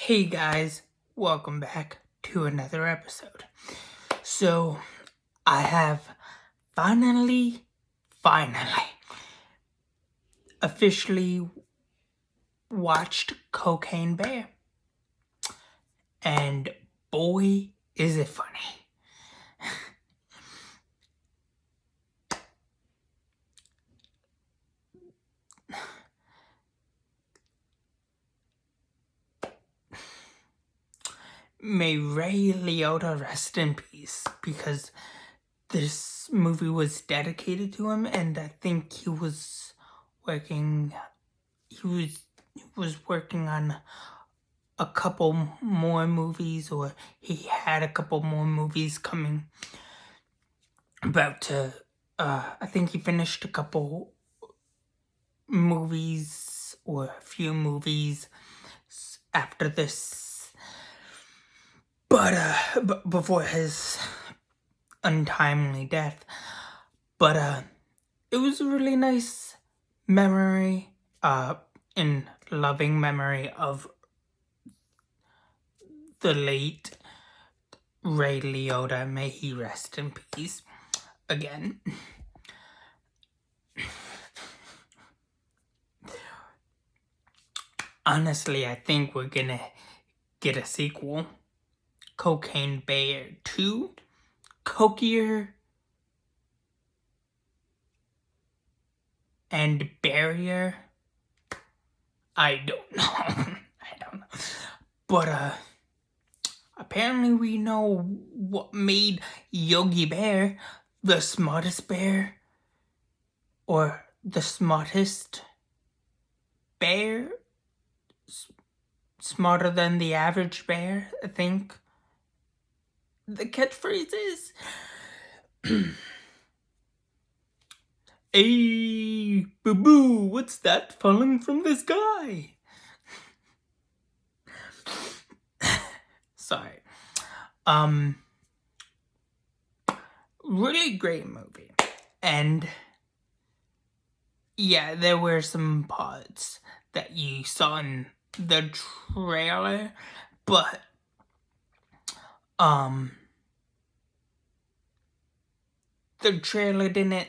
Hey guys, welcome back to another episode. So, I have finally, officially watched Cocaine Bear. And boy, is it funny. May Ray Liotta rest in peace, because this movie was dedicated to him, and I think he was working on a couple more movies, or he had a couple more movies coming. I think he finished a couple movies or a few movies after this, but before his untimely death. But it was a really nice memory, in loving memory of the late Ray Liotta. May he rest in peace again. Honestly, I think we're gonna get a sequel. Cocaine Bear 2? Cokier and Barrier? I don't know. But apparently we know what made Yogi Bear the smartest bear, or the smartest bear, smarter than the average bear, I think the catchphrase is. Hey, boo-boo, what's that falling from the sky? Sorry. Really great movie. And yeah, there were some parts that you saw in the trailer, but the trailer didn't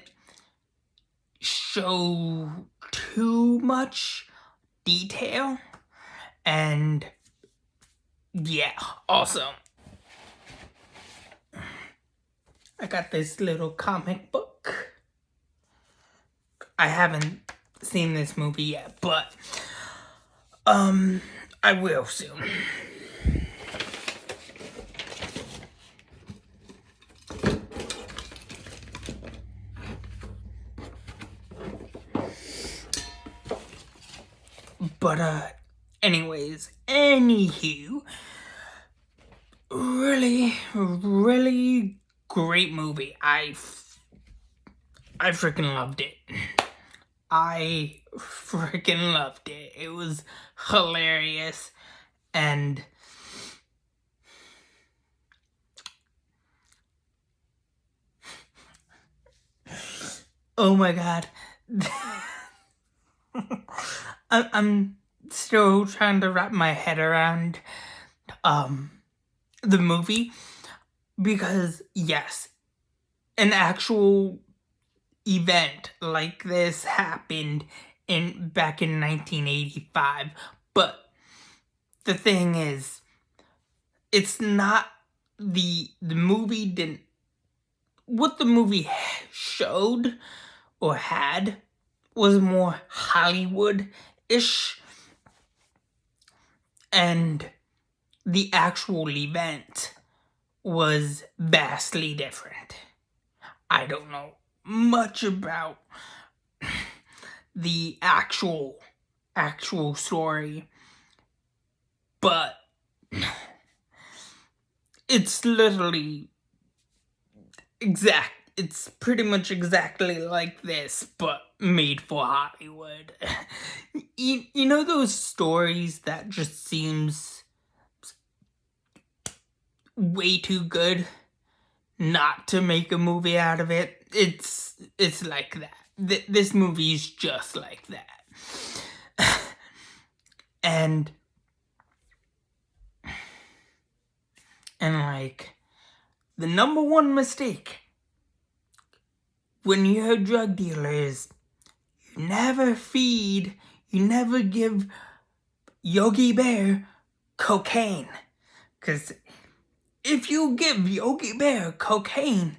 show too much detail. And yeah, also, I got this little comic book. I haven't seen this movie yet, but I will soon. But anywho, really great movie. I freaking loved it. It was hilarious, and oh my god. I'm still trying to wrap my head around the movie, because yes, an actual event like this happened back in 1985, but the thing is, it's not the movie didn't what the movie showed or had was more Hollywood-ish, and the actual event was vastly different. I don't know much about the actual story, but it's literally it's pretty much exactly like this, but made for Hollywood. You know those stories that just seems way too good not to make a movie out of it? It's like that. This movie is just like that. And like, the number one mistake when you're a drug dealer is you never give Yogi Bear cocaine. Because if you give Yogi Bear cocaine,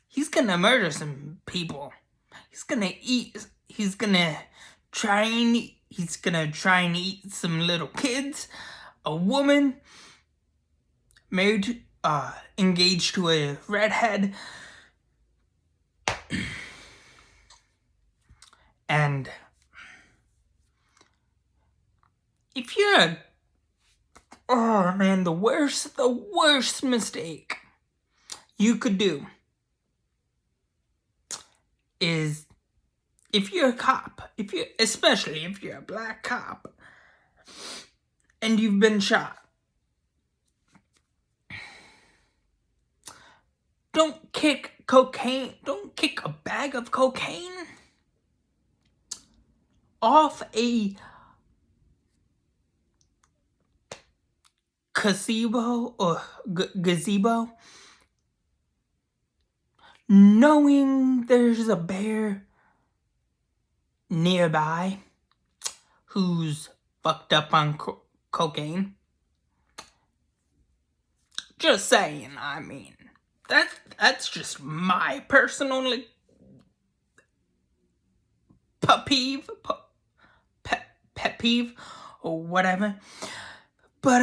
he's gonna murder some people. He's gonna try and eat some little kids, a woman, engaged to a redhead, and if you're the worst mistake you could do is, if you're a cop, especially if you're a black cop, and you've been shot, don't kick a bag of cocaine off a gazebo or gazebo, knowing there's a bear nearby who's fucked up on cocaine. Just saying, I mean, that's just my personal pet peeve or whatever. But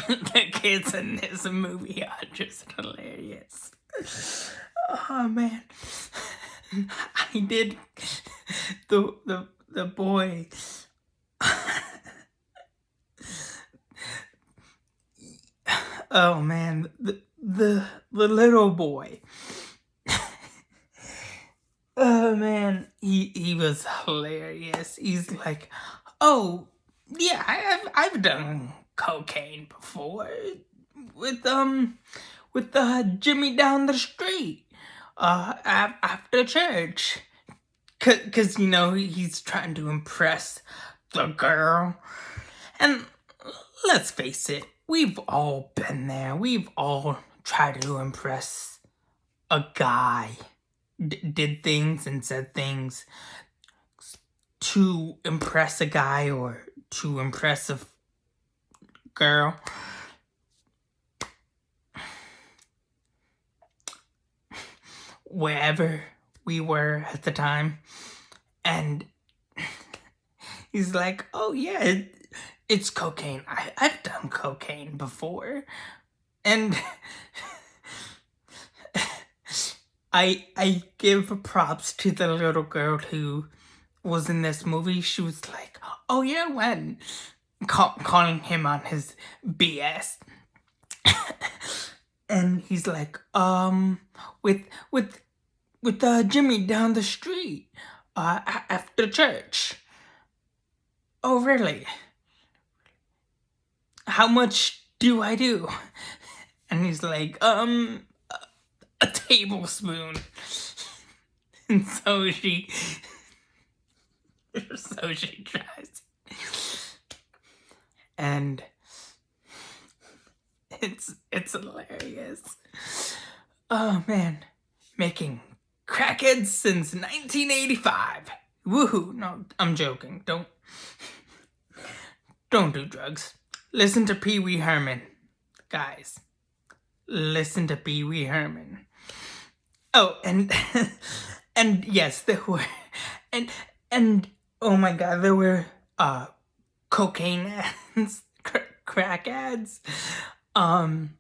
the kids in this movie are just hilarious. Oh man, I did the boy. Oh man, the little boy. Oh man, he was hilarious. He's like, oh yeah, I've done cocaine before with Jimmy down the street after church, cause he's trying to impress the girl. And let's face it, we've all been there. We've all tried to impress a guy. Did things and said things to impress a guy or to impress a girl. Wherever we were at the time. And he's like, oh yeah, it's cocaine. I've done cocaine before. And I give props to the little girl who was in this movie. She was like, oh yeah, when? Calling him on his BS. And he's like, with Jimmy down the street, after church. Oh really? How much do I do? And he's like, a tablespoon. And so she tries. And it's hilarious. Oh man, making crackheads since 1985. Woohoo! No, I'm joking. Don't do drugs. Listen to Pee Wee Herman, guys. Listen to Pee Wee Herman. Oh, and and yes, there were and oh my god, there were cocaine ads, crack ads, from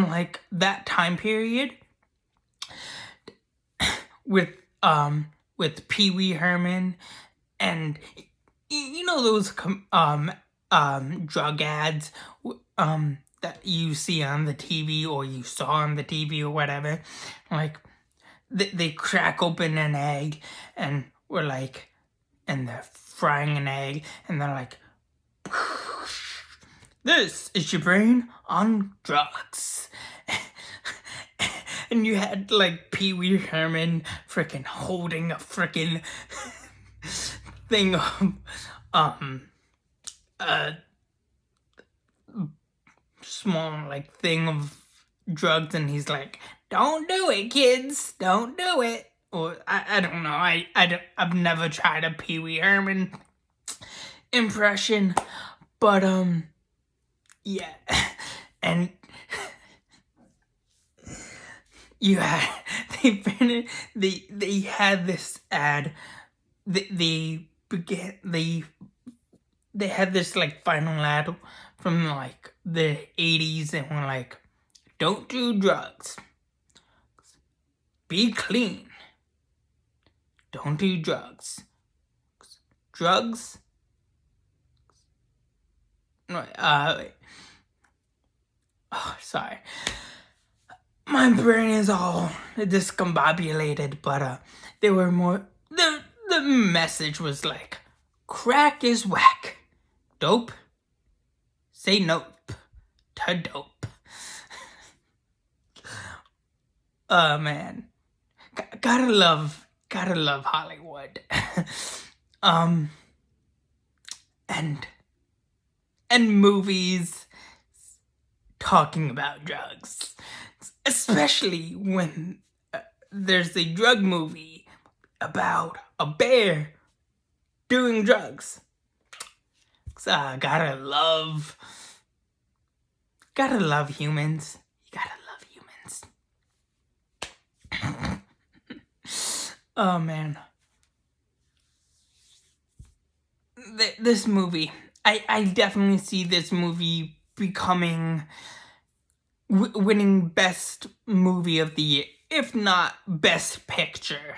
like that time period with Pee Wee Herman, and those drug ads that you see on the TV or you saw on the TV or whatever, like they crack open an egg and we're like, and they're frying an egg and they're like, this is your brain on drugs. And you had like Pee Wee Herman freaking holding a freaking thing of a small like thing of drugs, and he's like, "Don't do it, kids. Don't do it." Or I don't know. I've never tried a Pee Wee Herman impression, but yeah, and you had they had this ad. They had this like final ad from like the 80s, and were like, "Don't do drugs. Be clean. Don't do drugs. Drugs." No, wait. Oh, sorry. My brain is all discombobulated, but there were more. The message was like, "Crack is whack. Dope. Say nope to dope." Oh man, gotta love Hollywood. And movies talking about drugs, especially when there's a drug movie about a bear doing drugs. Gotta love humans. You gotta love humans. Oh man, this movie, I definitely see this movie becoming winning best movie of the year, if not best picture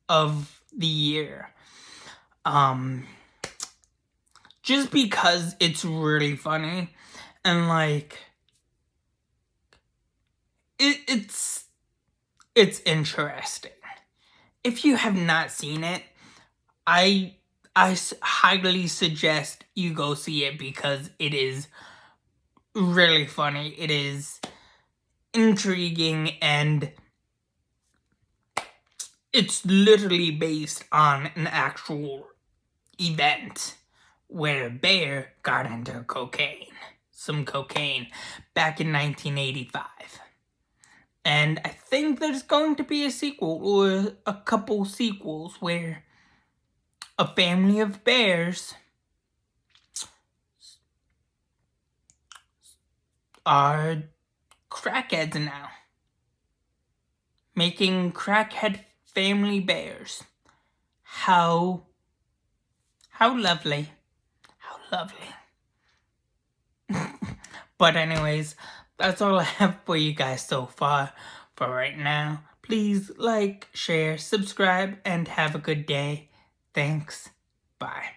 of the year. Just because it's really funny, and like it's interesting. If you have not seen it, I highly suggest you go see it, because it is really funny. It is intriguing, and it's literally based on an actual event where a bear got into some cocaine, back in 1985. And I think there's going to be a sequel, or a couple sequels, where a family of bears are crackheads now. Making crackhead family bears. How lovely. How lovely. But anyways, that's all I have for you guys so far for right now. Please like, share, subscribe, and have a good day. Thanks. Bye.